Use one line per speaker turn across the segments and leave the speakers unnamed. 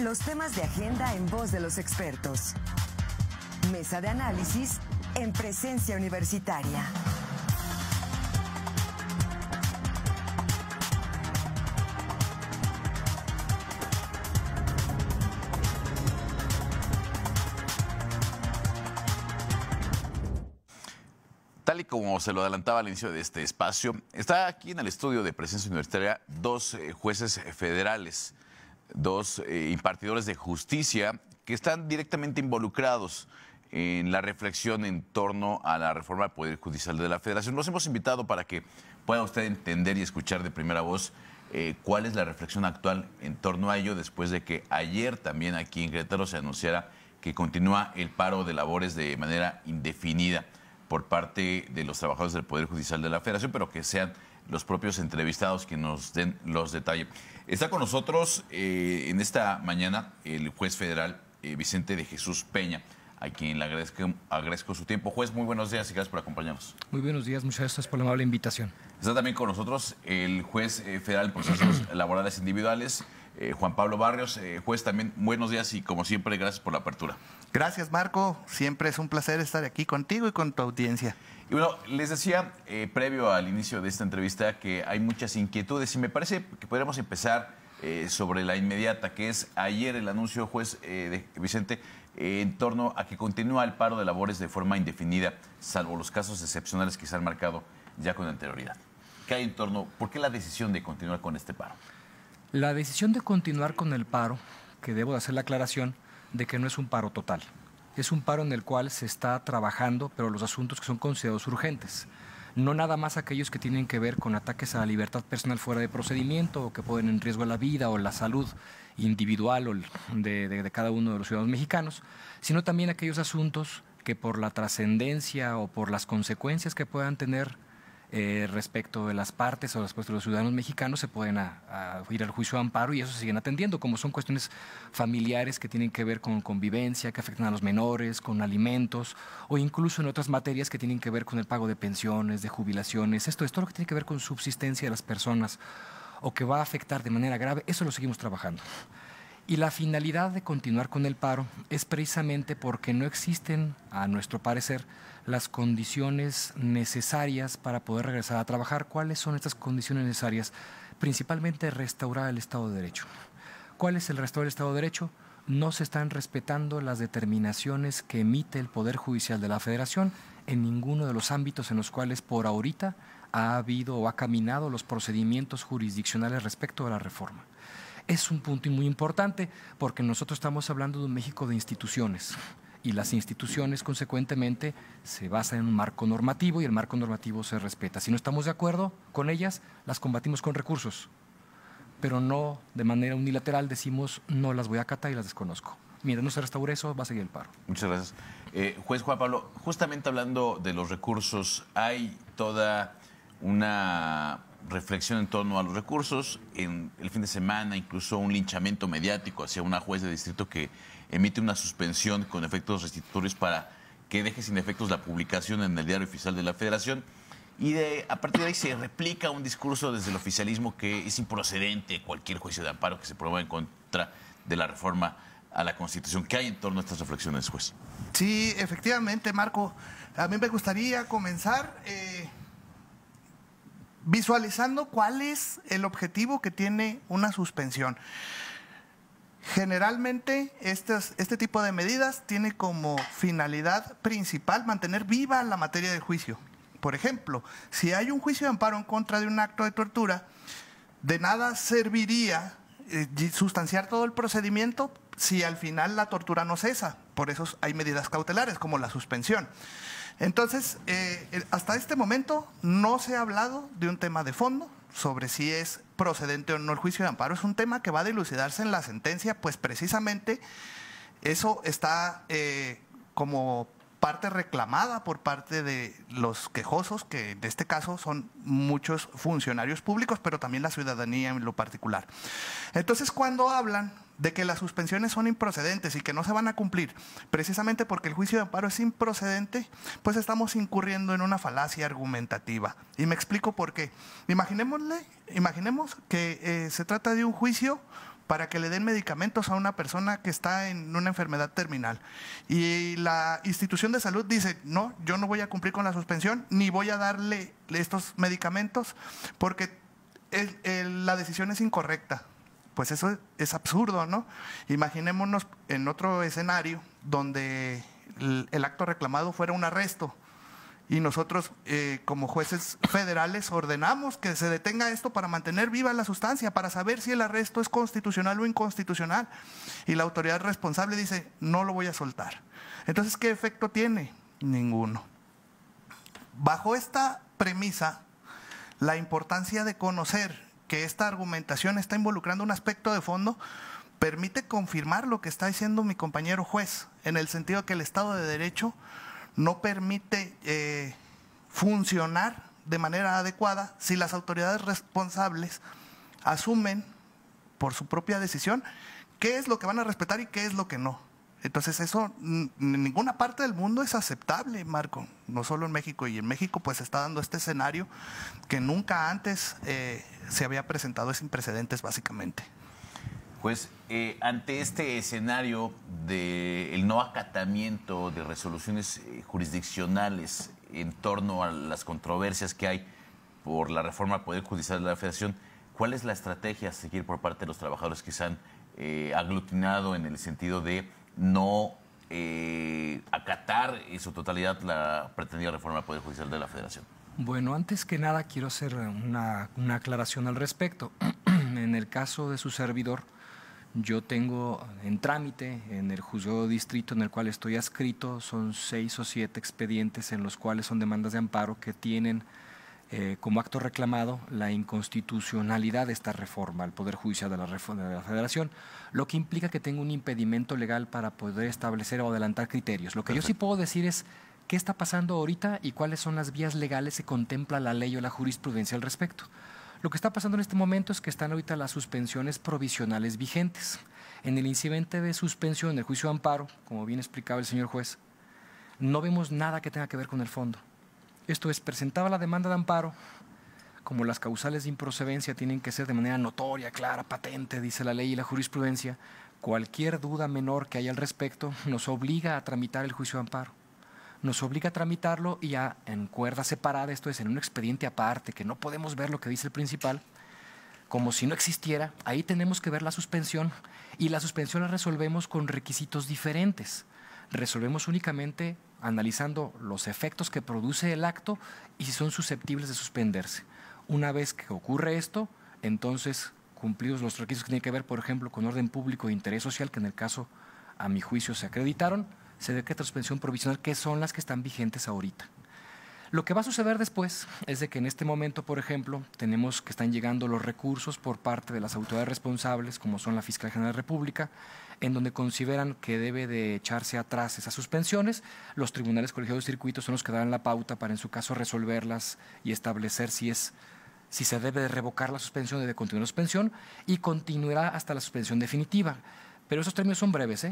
Los temas de agenda en voz de los expertos. Mesa de análisis en presencia universitaria.
Tal y como se lo adelantaba al inicio de este espacio, está aquí en el estudio de Presencia Universitaria dos jueces federales, dos impartidores de justicia que están directamente involucrados en la reflexión en torno a la reforma del Poder Judicial de la Federación. Los hemos invitado para que pueda usted entender y escuchar de primera voz cuál es la reflexión actual en torno a ello, después de que ayer también aquí en Querétaro se anunciara que continúa el paro de labores de manera indefinida por parte de los trabajadores del Poder Judicial de la Federación, pero que sean los propios entrevistados quienes nos den los detalles. Está con nosotros en esta mañana el juez federal Vicente de Jesús Peña, a quien le agradezco su tiempo. Juez, muy buenos días y gracias por acompañarnos.
Muy buenos días, muchas gracias por la amable invitación.
Está también con nosotros el juez federal en procesos laborales individuales, Juan Pablo Barrios. Juez, también buenos días y como siempre, gracias por la apertura.
Gracias, Marco. Siempre es un placer estar aquí contigo y con tu audiencia.
Y bueno, les decía previo al inicio de esta entrevista que hay muchas inquietudes y me parece que podríamos empezar sobre la inmediata, que es ayer el anuncio, juez Vicente, en torno a que continúa el paro de labores de forma indefinida, salvo los casos excepcionales que se han marcado ya con anterioridad. ¿Qué hay en torno? ¿Por qué la decisión de continuar con este paro?
La decisión de continuar con el paro, que debo de hacer la aclaración de que no es un paro total. Es un paro en el cual se está trabajando, pero los asuntos que son considerados urgentes. No nada más aquellos que tienen que ver con ataques a la libertad personal fuera de procedimiento o que ponen en riesgo la vida o la salud individual o de cada uno de los ciudadanos mexicanos, sino también aquellos asuntos que por la trascendencia o por las consecuencias que puedan tener respecto de las partes o respecto de los ciudadanos mexicanos se pueden ir al juicio de amparo y eso se siguen atendiendo, como son cuestiones familiares que tienen que ver con convivencia, que afectan a los menores, con alimentos o incluso en otras materias que tienen que ver con el pago de pensiones, de jubilaciones. Esto es todo lo que tiene que ver con subsistencia de las personas o que va a afectar de manera grave, eso lo seguimos trabajando. Y la finalidad de continuar con el paro es precisamente porque no existen, a nuestro parecer, las condiciones necesarias para poder regresar a trabajar. ¿Cuáles son estas condiciones necesarias? Principalmente restaurar el Estado de Derecho. ¿Cuál es el restaurar el Estado de Derecho? No se están respetando las determinaciones que emite el Poder Judicial de la Federación en ninguno de los ámbitos en los cuales por ahorita ha habido o ha caminado los procedimientos jurisdiccionales respecto a la reforma. Es un punto muy importante porque nosotros estamos hablando de un México de instituciones y las instituciones consecuentemente se basan en un marco normativo y el marco normativo se respeta. Si no estamos de acuerdo con ellas, las combatimos con recursos, pero no de manera unilateral decimos no las voy a acatar y las desconozco. Mientras no se restaure eso, va a seguir el paro.
Muchas gracias. Juez Juan Pablo, justamente hablando de los recursos, hay toda una reflexión en torno a los recursos. En el fin de semana, incluso un linchamiento mediático hacia una juez de distrito que emite una suspensión con efectos restitutorios para que deje sin efectos la publicación en el Diario Oficial de la Federación. Y a partir de ahí se replica un discurso desde el oficialismo que es improcedente cualquier juicio de amparo que se promueva en contra de la reforma a la Constitución. ¿Qué hay en torno a estas reflexiones, juez?
Sí, efectivamente, Marco. A mí me gustaría comenzar visualizando cuál es el objetivo que tiene una suspensión. Generalmente este tipo de medidas tiene como finalidad principal mantener viva la materia del juicio. Por ejemplo, si hay un juicio de amparo en contra de un acto de tortura, de nada serviría sustanciar todo el procedimiento si al final la tortura no cesa. Por eso hay medidas cautelares como la suspensión. Entonces, hasta este momento no se ha hablado de un tema de fondo sobre si es procedente o no el juicio de amparo. Es un tema que va a dilucidarse en la sentencia, pues precisamente eso está como parte reclamada por parte de los quejosos, que en este caso son muchos funcionarios públicos, pero también la ciudadanía en lo particular. Entonces, cuando hablan de que las suspensiones son improcedentes y que no se van a cumplir, precisamente porque el juicio de amparo es improcedente, pues estamos incurriendo en una falacia argumentativa. Y me explico por qué. Imaginemos que se trata de un juicio para que le den medicamentos a una persona que está en una enfermedad terminal. Y la institución de salud dice, no, yo no voy a cumplir con la suspensión, ni voy a darle estos medicamentos, porque la decisión es incorrecta. Pues eso es absurdo, ¿no? Imaginémonos en otro escenario donde el acto reclamado fuera un arresto y nosotros como jueces federales ordenamos que se detenga esto para mantener viva la sustancia, para saber si el arresto es constitucional o inconstitucional, y la autoridad responsable dice, no lo voy a soltar. Entonces, ¿qué efecto tiene? Ninguno. Bajo esta premisa, la importancia de conocer que esta argumentación está involucrando un aspecto de fondo permite confirmar lo que está diciendo mi compañero juez, en el sentido de que el Estado de Derecho no permite funcionar de manera adecuada si las autoridades responsables asumen por su propia decisión qué es lo que van a respetar y qué es lo que no. Entonces eso en ninguna parte del mundo es aceptable, Marco, no solo en México. Y en México pues se está dando este escenario que nunca antes se había presentado, sin precedentes básicamente.
Pues ante este escenario del no acatamiento de resoluciones jurisdiccionales en torno a las controversias que hay por la reforma al Poder Judicial de la Federación, ¿cuál es la estrategia a seguir por parte de los trabajadores que se han aglutinado en el sentido de no acatar en su totalidad la pretendida reforma al Poder Judicial de la Federación?
Bueno, antes que nada quiero hacer una aclaración al respecto. En el caso de su servidor, yo tengo en trámite en el juzgado de distrito en el cual estoy adscrito, son 6 o 7 expedientes en los cuales son demandas de amparo que tienen como acto reclamado la inconstitucionalidad de esta reforma al Poder Judicial de la Federación, lo que implica que tengo un impedimento legal para poder establecer o adelantar criterios. Lo que yo sí puedo decir es qué está pasando ahorita y cuáles son las vías legales que contempla la ley o la jurisprudencia al respecto. Lo que está pasando en este momento es que están ahorita las suspensiones provisionales vigentes. En el incidente de suspensión del juicio de amparo, como bien explicaba el señor juez, no vemos nada que tenga que ver con el fondo. Esto es, presentaba la demanda de amparo, como las causales de improcedencia tienen que ser de manera notoria, clara, patente, dice la ley y la jurisprudencia, cualquier duda menor que haya al respecto nos obliga a tramitar el juicio de amparo. Nos obliga a tramitarlo y ya en cuerda separada, esto es, en un expediente aparte, que no podemos ver lo que dice el principal, como si no existiera. Ahí tenemos que ver la suspensión, y la suspensión la resolvemos con requisitos diferentes. Resolvemos únicamente analizando los efectos que produce el acto y si son susceptibles de suspenderse. Una vez que ocurre esto, entonces cumplidos los requisitos que tienen que ver, por ejemplo, con orden público e interés social, que en el caso, a mi juicio, se acreditaron, se decreta suspensión provisional, que son las que están vigentes ahorita. Lo que va a suceder después es de que en este momento, por ejemplo, tenemos que están llegando los recursos por parte de las autoridades responsables, como son la Fiscalía General de la República, en donde consideran que debe de echarse atrás esas suspensiones. Los tribunales colegiados de circuito son los que darán la pauta para, en su caso, resolverlas y establecer si se debe de revocar la suspensión, debe continuar la suspensión, y continuará hasta la suspensión definitiva. Pero esos términos son breves,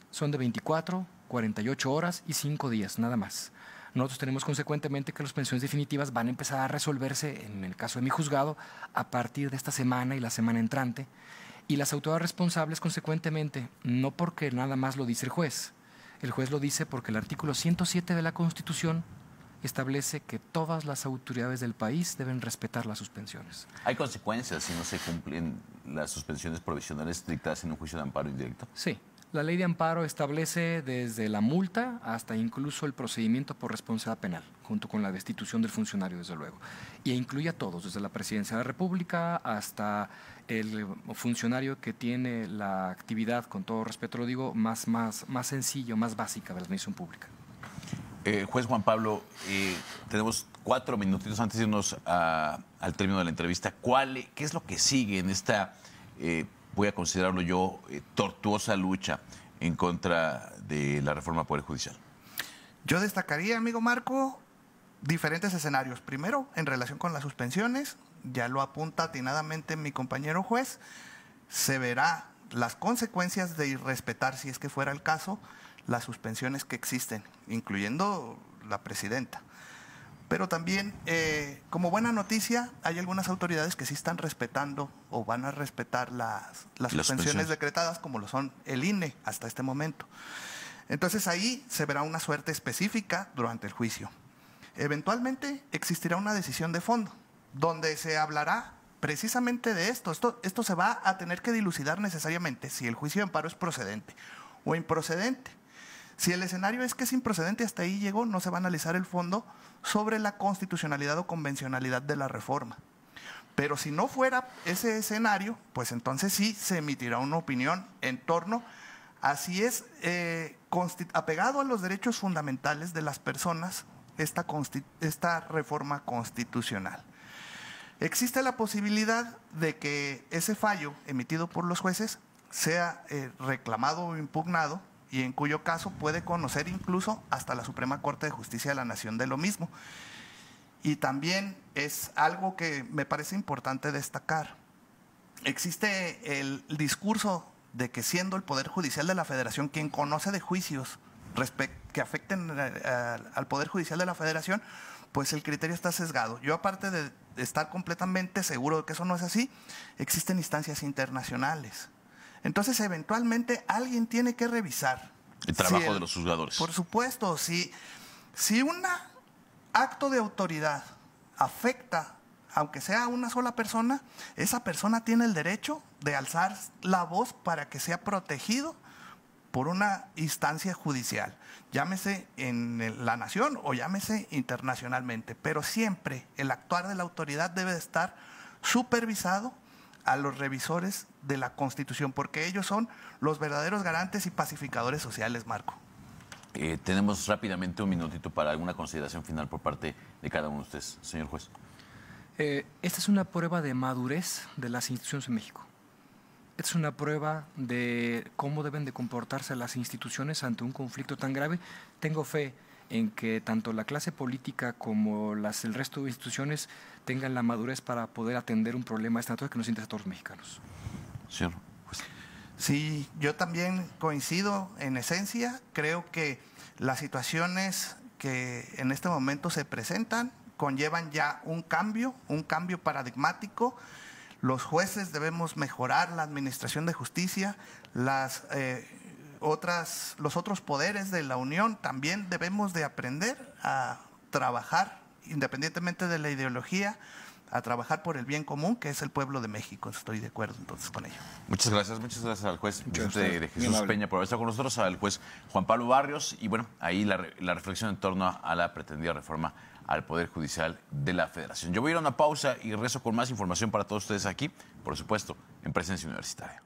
son de 24, 48 horas y 5 días, nada más. Nosotros tenemos consecuentemente que las suspensiones definitivas van a empezar a resolverse, en el caso de mi juzgado, a partir de esta semana y la semana entrante. Y las autoridades responsables, consecuentemente, no porque nada más lo dice el juez lo dice porque el artículo 107 de la Constitución establece que todas las autoridades del país deben respetar las suspensiones.
¿Hay consecuencias si no se cumplen las suspensiones provisionales dictadas en un juicio de amparo indirecto?
Sí. La ley de amparo establece desde la multa hasta incluso el procedimiento por responsabilidad penal, junto con la destitución del funcionario, desde luego. Y incluye a todos, desde la Presidencia de la República hasta el funcionario que tiene la actividad, con todo respeto lo digo, más sencillo, más básica de la administración pública.
Juez Juan Pablo, tenemos 4 minutitos antes de irnos al término de la entrevista. ¿Qué es lo que sigue en esta... voy a considerarlo yo, tortuosa lucha en contra de la reforma al Poder Judicial?
Yo destacaría, amigo Marco, diferentes escenarios. Primero, en relación con las suspensiones, ya lo apunta atinadamente mi compañero juez, se verá las consecuencias de irrespetar, si es que fuera el caso, las suspensiones que existen, incluyendo la presidenta. Pero también, como buena noticia, hay algunas autoridades que sí están respetando o van a respetar las suspensiones decretadas, como lo son el INE hasta este momento. Entonces ahí se verá una suerte específica durante el juicio. Eventualmente existirá una decisión de fondo, donde se hablará precisamente de esto. Esto se va a tener que dilucidar necesariamente si el juicio de amparo es procedente o improcedente. Si el escenario es que es improcedente, hasta ahí llegó, no se va a analizar el fondo sobre la constitucionalidad o convencionalidad de la reforma. Pero si no fuera ese escenario, pues entonces sí se emitirá una opinión en torno a si es apegado a los derechos fundamentales de las personas esta reforma constitucional. Existe la posibilidad de que ese fallo emitido por los jueces sea reclamado o impugnado, y en cuyo caso puede conocer incluso hasta la Suprema Corte de Justicia de la Nación de lo mismo. Y también es algo que me parece importante destacar. Existe el discurso de que siendo el Poder Judicial de la Federación quien conoce de juicios que afecten al Poder Judicial de la Federación, pues el criterio está sesgado. Yo, aparte de estar completamente seguro de que eso no es así, existen instancias internacionales. Entonces, eventualmente, alguien tiene que revisar
el trabajo de los juzgadores. Por
supuesto, si un acto de autoridad afecta, aunque sea a una sola persona, esa persona tiene el derecho de alzar la voz para que sea protegido por una instancia judicial, llámese en la nación o llámese internacionalmente. Pero siempre el actuar de la autoridad debe de estar supervisado a los revisores de la Constitución, porque ellos son los verdaderos garantes y pacificadores sociales, Marco.
Tenemos rápidamente un minutito para alguna consideración final por parte de cada uno de ustedes, señor juez.
Esta es una prueba de madurez de las instituciones en México. Esta es una prueba de cómo deben de comportarse las instituciones ante un conflicto tan grave. Tengo fe en que tanto la clase política como el resto de instituciones tengan la madurez para poder atender un problema de esta naturaleza que nos interesa a todos los mexicanos.
Señor juez.
Sí, yo también coincido en esencia. Creo que las situaciones que en este momento se presentan conllevan ya un cambio paradigmático. Los jueces debemos mejorar la administración de justicia, los otros poderes de la Unión también debemos de aprender a trabajar, independientemente de la ideología, a trabajar por el bien común, que es el pueblo de México. Estoy de acuerdo entonces con ello.
Muchas gracias al juez Vicente de Jesús Peña por haber estado con nosotros, al juez Juan Pablo Barrios, y bueno, ahí la reflexión en torno a la pretendida reforma al Poder Judicial de la Federación. Yo voy a ir a una pausa y regreso con más información para todos ustedes aquí, por supuesto, en Presencia Universitaria.